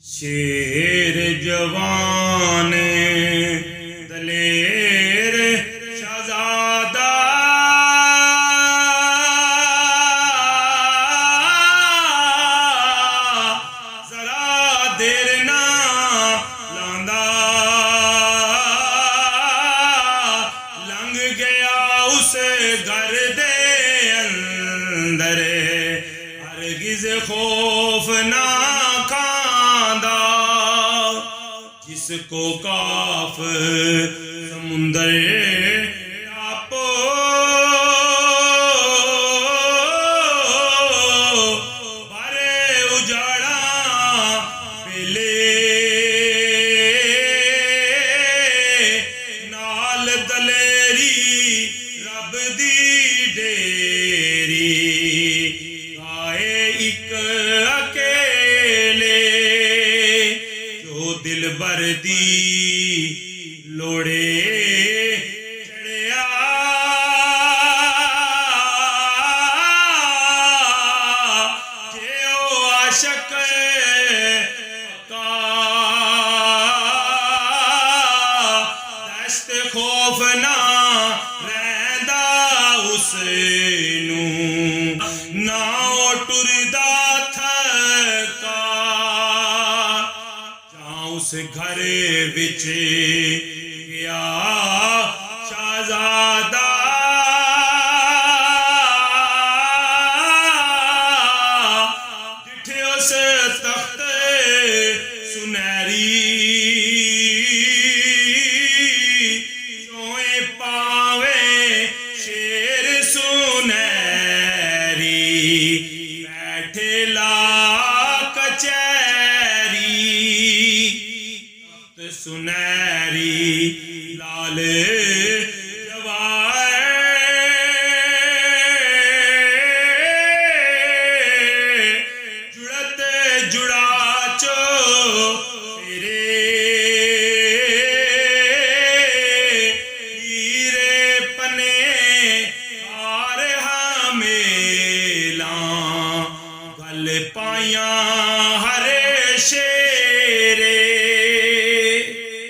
शेर जवान दलेर शहजादा जरा देर ना लांदा लंघ गया उस घर दे अंदर हरगिज खौफ ना खांदा जिसको काफ समुंदर टापो बारे उजाड़ा पेले नाल दलेरी रब दी डेरी आए इक अकेले जो दिल भर दी लोड़े चढ़िया जे ओ आशक पक्का दस्त खौफ ना रहंदा उसनूं ना ओ टुरदा थका उस घर विच गया शहजादा जिठे उस तख्त सुनहरी चोए पावे शेर सुनहरी बैठे ला कचैरी सुने